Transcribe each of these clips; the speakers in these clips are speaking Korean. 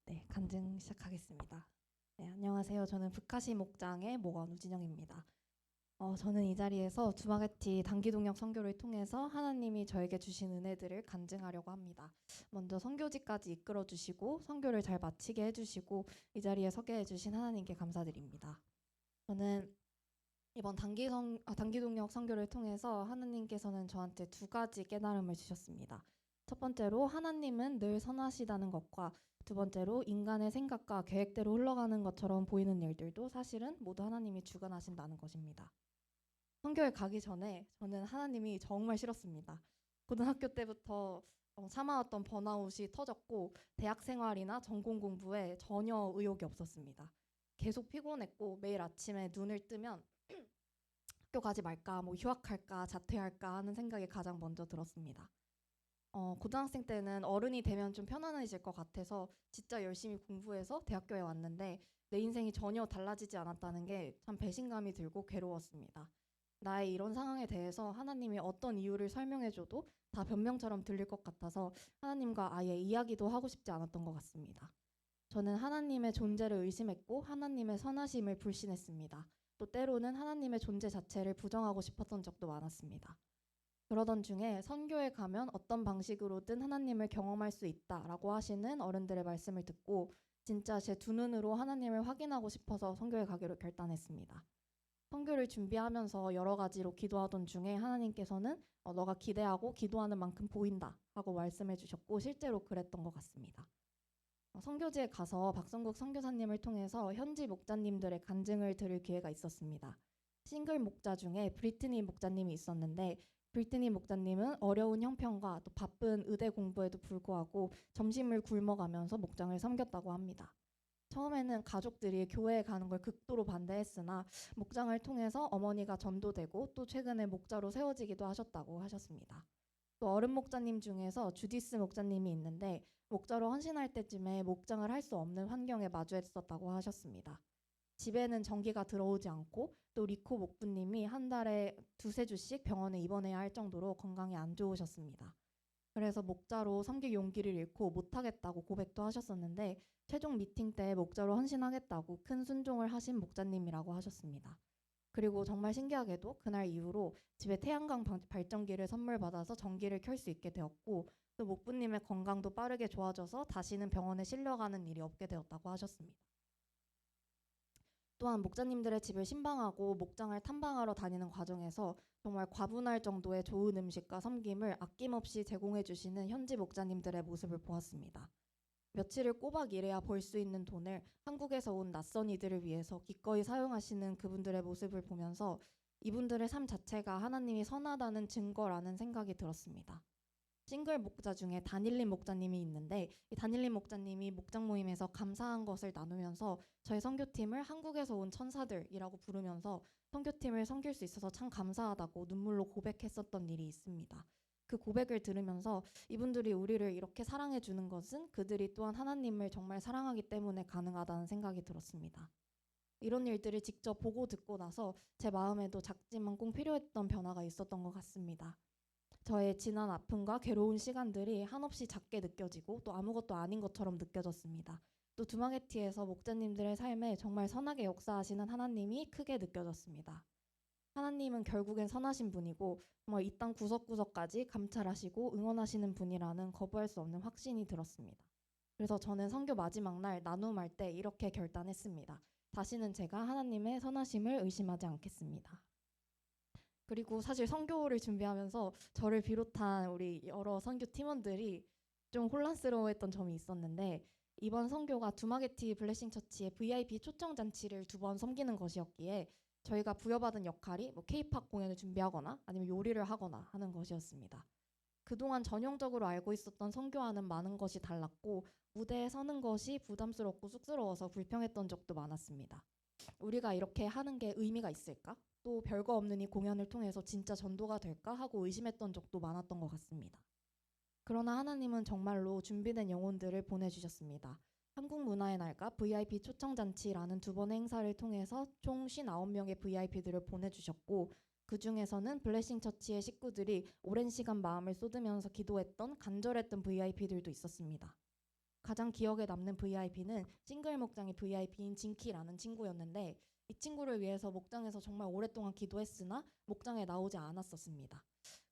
네, 간증 시작하겠습니다. 네, 안녕하세요. 저는 북카시 목장의 목원 우진영입니다. 저는 이 자리에서 두마게티 단기동역 선교를 통해서 하나님이 저에게 주신 은혜들을 간증하려고 합니다. 먼저 선교지까지 이끌어 주시고 선교를 잘 마치게 해주시고 이 자리에 서게 해주신 하나님께 감사드립니다. 저는 이번 단기동역 선교를 통해서 하나님께서는 저한테 두 가지 깨달음을 주셨습니다. 첫 번째로 하나님은 늘 선하시다는 것과 두 번째로 인간의 생각과 계획대로 흘러가는 것처럼 보이는 일들도 사실은 모두 하나님이 주관하신다는 것입니다. 선교에 가기 전에 저는 하나님이 정말 싫었습니다. 고등학교 때부터 참아왔던 번아웃이 터졌고 대학 생활이나 전공 공부에 전혀 의욕이 없었습니다. 계속 피곤했고 매일 아침에 눈을 뜨면 학교 가지 말까, 뭐 휴학할까, 자퇴할까 하는 생각이 가장 먼저 들었습니다. 고등학생 때는 어른이 되면 좀 편안해질 것 같아서 진짜 열심히 공부해서 대학교에 왔는데 내 인생이 전혀 달라지지 않았다는 게 참 배신감이 들고 괴로웠습니다. 나의 이런 상황에 대해서 하나님이 어떤 이유를 설명해줘도 다 변명처럼 들릴 것 같아서 하나님과 아예 이야기도 하고 싶지 않았던 것 같습니다. 저는 하나님의 존재를 의심했고 하나님의 선하심을 불신했습니다. 또 때로는 하나님의 존재 자체를 부정하고 싶었던 적도 많았습니다. 그러던 중에 선교에 가면 어떤 방식으로든 하나님을 경험할 수 있다라고 하시는 어른들의 말씀을 듣고 진짜 제 두 눈으로 하나님을 확인하고 싶어서 선교에 가기로 결단했습니다. 선교를 준비하면서 여러 가지로 기도하던 중에 하나님께서는 너가 기대하고 기도하는 만큼 보인다 하고 말씀해 주셨고 실제로 그랬던 것 같습니다. 선교지에 가서 박성국 선교사님을 통해서 현지 목자님들의 간증을 들을 기회가 있었습니다. 싱글 목자 중에 브리트니 목자님이 있었는데 브리트니 목자님은 어려운 형편과 또 바쁜 의대 공부에도 불구하고 점심을 굶어가면서 목장을 섬겼다고 합니다. 처음에는 가족들이 교회에 가는 걸 극도로 반대했으나 목장을 통해서 어머니가 전도되고 또 최근에 목자로 세워지기도 하셨다고 하셨습니다. 또 어른 목자님 중에서 주디스 목자님이 있는데 목자로 헌신할 때쯤에 목장을 할 수 없는 환경에 마주했었다고 하셨습니다. 집에는 전기가 들어오지 않고 또 리코 목부님이 한 달에 두세 주씩 병원에 입원해야 할 정도로 건강이 안 좋으셨습니다. 그래서 목자로 섬길 용기를 잃고 못하겠다고 고백도 하셨었는데 최종 미팅 때 목자로 헌신하겠다고 큰 순종을 하신 목자님이라고 하셨습니다. 그리고 정말 신기하게도 그날 이후로 집에 태양광 발전기를 선물 받아서 전기를 켤 수 있게 되었고 또 목부님의 건강도 빠르게 좋아져서 다시는 병원에 실려가는 일이 없게 되었다고 하셨습니다. 또한 목자님들의 집을 신방하고 목장을 탐방하러 다니는 과정에서 정말 과분할 정도의 좋은 음식과 섬김을 아낌없이 제공해 주시는 현지 목자님들의 모습을 보았습니다. 며칠을 꼬박 일해야 벌 수 있는 돈을 한국에서 온 낯선 이들을 위해서 기꺼이 사용하시는 그분들의 모습을 보면서 이분들의 삶 자체가 하나님이 선하다는 증거라는 생각이 들었습니다. 싱글 목자 중에 다닐린 목자님이 있는데 이 다닐린 목자님이 목장 모임에서 감사한 것을 나누면서 저희 선교팀을 한국에서 온 천사들이라고 부르면서 선교팀을 섬길 수 있어서 참 감사하다고 눈물로 고백했었던 일이 있습니다. 그 고백을 들으면서 이분들이 우리를 이렇게 사랑해 주는 것은 그들이 또한 하나님을 정말 사랑하기 때문에 가능하다는 생각이 들었습니다. 이런 일들을 직접 보고 듣고 나서 제 마음에도 작지만 꼭 필요했던 변화가 있었던 것 같습니다. 저의 지난 아픔과 괴로운 시간들이 한없이 작게 느껴지고 또 아무것도 아닌 것처럼 느껴졌습니다. 또 두마게티에서 목자님들의 삶에 정말 선하게 역사하시는 하나님이 크게 느껴졌습니다. 하나님은 결국엔 선하신 분이고 정말 이 땅 구석구석까지 감찰하시고 응원하시는 분이라는 거부할 수 없는 확신이 들었습니다. 그래서 저는 선교 마지막 날 나눔할 때 이렇게 결단했습니다. 다시는 제가 하나님의 선하심을 의심하지 않겠습니다. 그리고 사실 선교를 준비하면서 저를 비롯한 우리 여러 선교 팀원들이 좀 혼란스러워했던 점이 있었는데 이번 선교가 두마게티 블레싱 처치의 VIP 초청 잔치를 두 번 섬기는 것이었기에 저희가 부여받은 역할이 뭐 K-팝 공연을 준비하거나 아니면 요리를 하거나 하는 것이었습니다. 그동안 전형적으로 알고 있었던 선교와는 많은 것이 달랐고 무대에 서는 것이 부담스럽고 쑥스러워서 불평했던 적도 많았습니다. 우리가 이렇게 하는 게 의미가 있을까? 또 별거 없는 이 공연을 통해서 진짜 전도가 될까 하고 의심했던 적도 많았던 것 같습니다. 그러나 하나님은 정말로 준비된 영혼들을 보내주셨습니다. 한국 문화의 날과 VIP 초청잔치라는 두 번의 행사를 통해서 총 59명의 VIP들을 보내주셨고 그 중에서는 블레싱 처치의 식구들이 오랜 시간 마음을 쏟으면서 기도했던 간절했던 VIP들도 있었습니다. 가장 기억에 남는 VIP는 싱글 목장의 VIP인 진키라는 친구였는데 이 친구를 위해서 목장에서 정말 오랫동안 기도했으나 목장에 나오지 않았었습니다.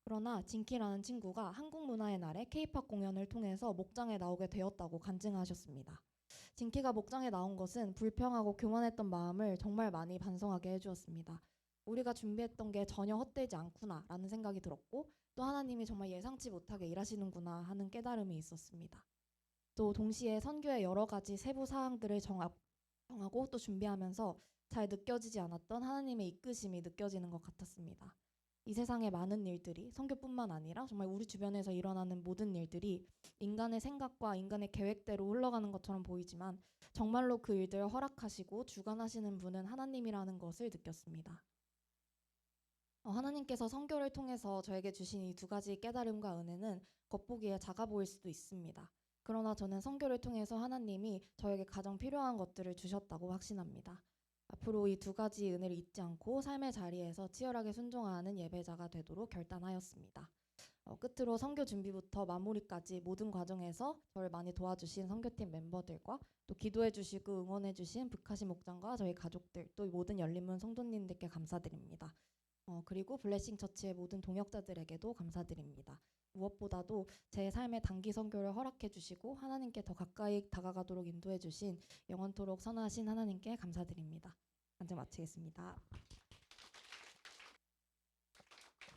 그러나 진키라는 친구가 한국 문화의 날에 K-팝 공연을 통해서 목장에 나오게 되었다고 간증하셨습니다. 진키가 목장에 나온 것은 불평하고 교만했던 마음을 정말 많이 반성하게 해주었습니다. 우리가 준비했던 게 전혀 헛되지 않구나 라는 생각이 들었고 또 하나님이 정말 예상치 못하게 일하시는구나 하는 깨달음이 있었습니다. 또 동시에 선교의 여러 가지 세부 사항들을 정하고 또 준비하면서 잘 느껴지지 않았던 하나님의 이끄심이 느껴지는 것 같았습니다. 이 세상의 많은 일들이 선교뿐만 아니라 정말 우리 주변에서 일어나는 모든 일들이 인간의 생각과 인간의 계획대로 흘러가는 것처럼 보이지만 정말로 그 일들을 허락하시고 주관하시는 분은 하나님이라는 것을 느꼈습니다. 하나님께서 선교를 통해서 저에게 주신 이 두 가지 깨달음과 은혜는 겉보기에 작아 보일 수도 있습니다. 그러나 저는 선교를 통해서 하나님이 저에게 가장 필요한 것들을 주셨다고 확신합니다. 앞으로 이 두 가지 은혜를 잊지 않고 삶의 자리에서 치열하게 순종하는 예배자가 되도록 결단하였습니다. 끝으로 선교 준비부터 마무리까지 모든 과정에서 저를 많이 도와주신 선교팀 멤버들과 또 기도해주시고 응원해주신 북하시 목장과 저희 가족들 또 모든 열린문 성도님들께 감사드립니다. 그리고 블레싱 처치의 모든 동역자들에게도 감사드립니다. 무엇보다도 제 삶의 단기 선교를 허락해 주시고 하나님께 더 가까이 다가가도록 인도해 주신 영원토록 선하신 하나님께 감사드립니다. 간증 마치겠습니다.